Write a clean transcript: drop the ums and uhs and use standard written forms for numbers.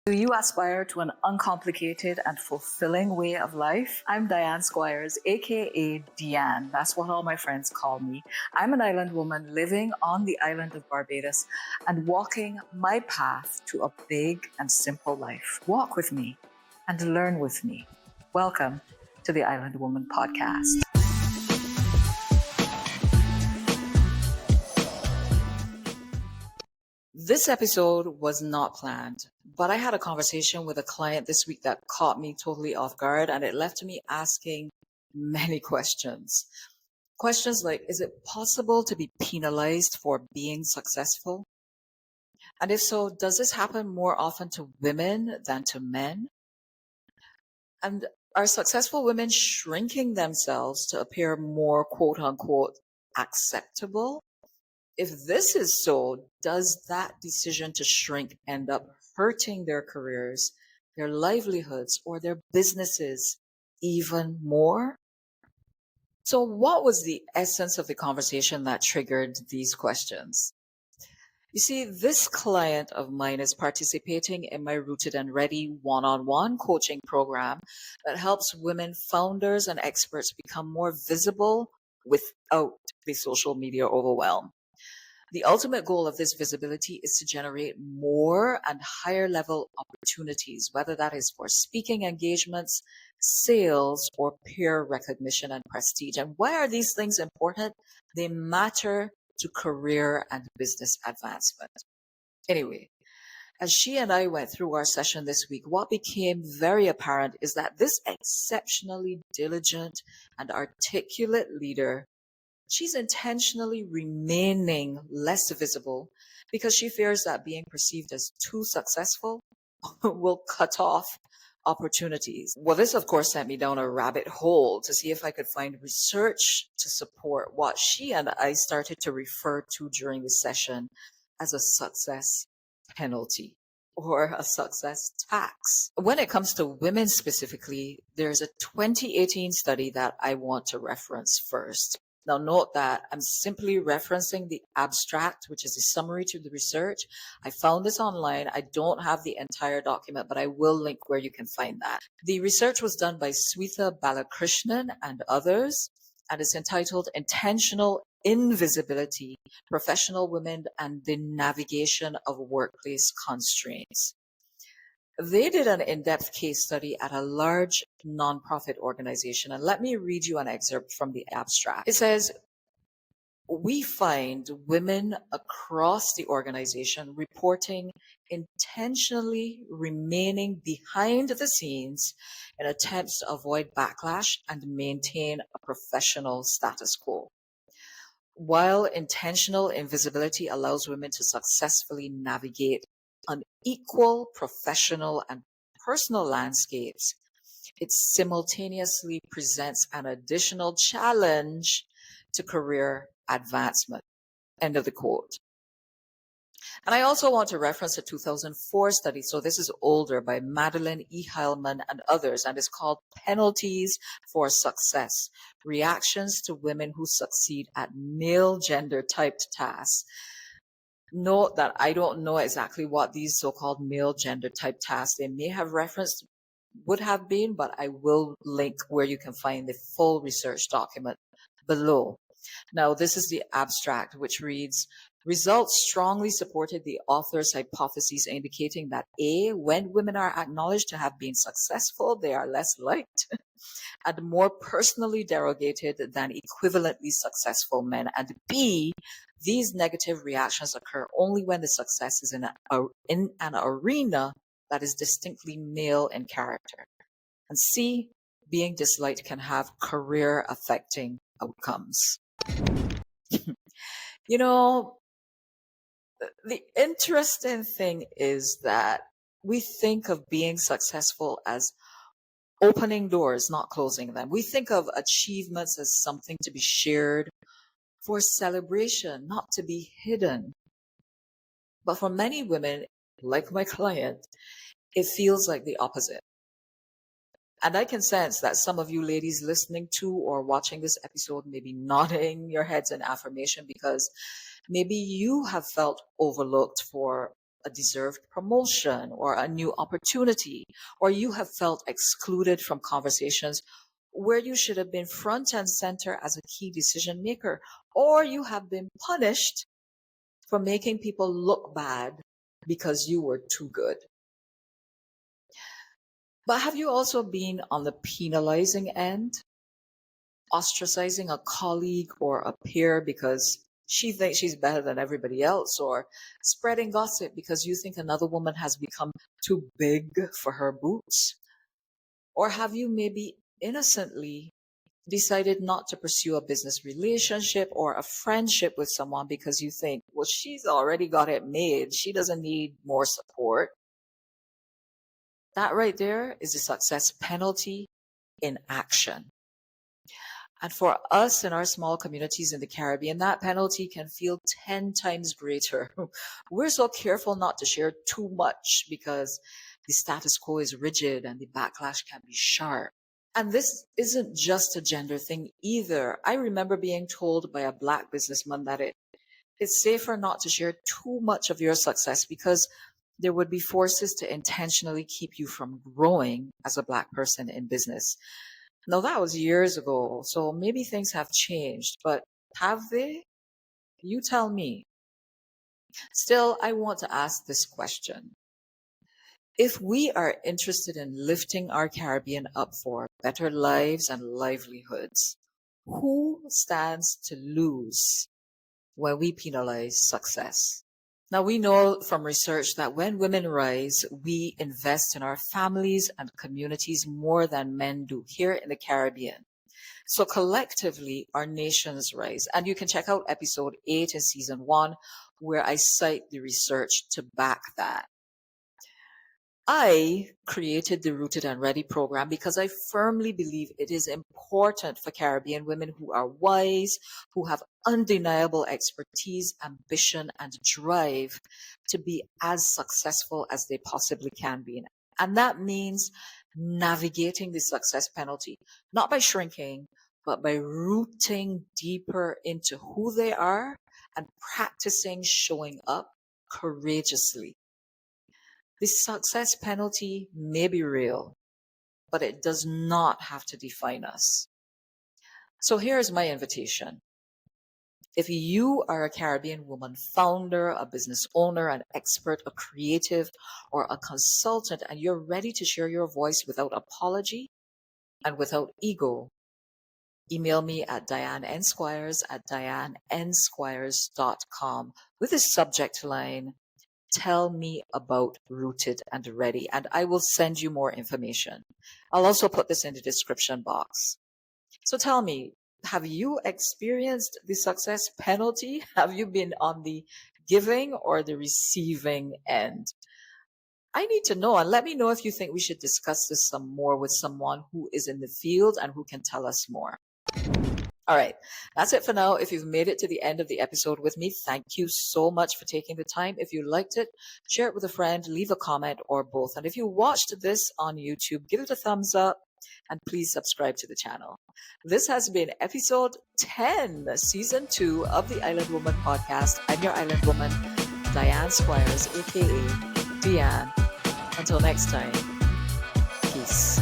Do you aspire to an uncomplicated and fulfilling way of life? I'm Diane Squires, aka Deanne. That's what all my friends call me. I'm an island woman living on the island of Barbados and walking my path to a big and simple life. Walk with me and learn with me. Welcome to the Island Woman Podcast. This episode was not planned, but I had a conversation with a client this week that caught me totally off guard, and it left me asking many questions. Questions like, is it possible to be penalized for being successful? And if so, does this happen more often to women than to men? And are successful women shrinking themselves to appear more quote unquote acceptable? If this is so, does that decision to shrink end up hurting their careers, their livelihoods, or their businesses even more? So, what was the essence of the conversation that triggered these questions? You see, this client of mine is participating in my Rooted and Ready one-on-one coaching program that helps women founders and experts become more visible without the social media overwhelm. The ultimate goal of this visibility is to generate more and higher level opportunities, whether that is for speaking engagements, sales, or peer recognition and prestige. And why are these things important? They matter to career and business advancement. Anyway, as she and I went through our session this week, what became very apparent is that this exceptionally diligent and articulate leader, she's intentionally remaining less visible because she fears that being perceived as too successful will cut off opportunities. Well, this of course sent me down a rabbit hole to see if I could find research to support what she and I started to refer to during the session as a success penalty or a success tax. When it comes to women specifically, there's a 2018 study that I want to reference first. Now note that I'm simply referencing the abstract, which is a summary to the research. I found this online. I don't have the entire document, but I will link where you can find that. The research was done by Swetha Balakrishnan and others, and it's entitled Intentional Invisibility, Professional Women and the Navigation of Workplace Constraints. They did an in-depth case study at a large nonprofit organization. And let me read you an excerpt from the abstract. It says, we find women across the organization reporting intentionally remaining behind the scenes in attempts to avoid backlash and maintain a professional status quo. While intentional invisibility allows women to successfully navigate unequal professional and personal landscapes, it simultaneously presents an additional challenge to career advancement. End of the quote. And I also want to reference a 2004 study, so this is older, by Madeline E. Heilman and others, and it's called Penalties for Success, Reactions to Women Who Succeed at Male Gender Typed Tasks. Note that I don't know exactly what these so-called male gender type tasks they may have referenced would have been, but I will link where you can find the full research document below. Now, this is the abstract, which reads, results strongly supported the author's hypotheses indicating that A, when women are acknowledged to have been successful, they are less liked and more personally derogated than equivalently successful men. And B, these negative reactions occur only when the success is in an arena that is distinctly male in character. And C, being disliked can have career-affecting outcomes. You know, the interesting thing is that we think of being successful as opening doors, not closing them. We think of achievements as something to be shared for celebration, not to be hidden. But for many women, like my client, it feels like the opposite. And I can sense that some of you ladies listening to or watching this episode may be nodding your heads in affirmation because maybe you have felt overlooked for a deserved promotion or a new opportunity, or you have felt excluded from conversations where you should have been front and center as a key decision maker, or you have been punished for making people look bad because you were too good. But have you also been on the penalizing end, ostracizing a colleague or a peer because she thinks she's better than everybody else, or spreading gossip because you think another woman has become too big for her boots? Or have you maybe innocently decided not to pursue a business relationship or a friendship with someone because you think, well, she's already got it made. She doesn't need more support. That right there is a success penalty in action. And for us in our small communities in the Caribbean, that penalty can feel 10 times greater. We're so careful not to share too much because the status quo is rigid and the backlash can be sharp. And this isn't just a gender thing either. I remember being told by a Black businessman that it's safer not to share too much of your success because there would be forces to intentionally keep you from growing as a Black person in business. Now, that was years ago, so maybe things have changed, but have they? You tell me. Still, I want to ask this question. If we are interested in lifting our Caribbean up for better lives and livelihoods, who stands to lose when we penalize success? Now, we know from research that when women rise, we invest in our families and communities more than men do here in the Caribbean. So collectively, our nations rise. And you can check out episode 8 in season 1, where I cite the research to back that. I created the Rooted and Ready program because I firmly believe it is important for Caribbean women who are wise, who have undeniable expertise, ambition, and drive to be as successful as they possibly can be. And that means navigating the success penalty, not by shrinking, but by rooting deeper into who they are and practicing showing up courageously. The success penalty may be real, but it does not have to define us. So here's my invitation. If you are a Caribbean woman founder, a business owner, an expert, a creative, or a consultant, and you're ready to share your voice without apology and without ego, email me at dianesquires@dianesquires.com with the subject line, "Tell me about Rooted and Ready," and I will send you more information. I'll also put this in the description box. So tell me, have you experienced the success penalty? Have you been on the giving or the receiving end? I need to know, and let me know if you think we should discuss this some more with someone who is in the field and who can tell us more. All right, that's it for now. If you've made it to the end of the episode with me, thank you so much for taking the time. If you liked it, share it with a friend, leave a comment, or both. And if you watched this on YouTube, give it a thumbs up and please subscribe to the channel. This has been episode 10, season 2 of the Island Woman podcast. I'm your Island Woman, Diane Squires, aka Deanne. Until next time, peace.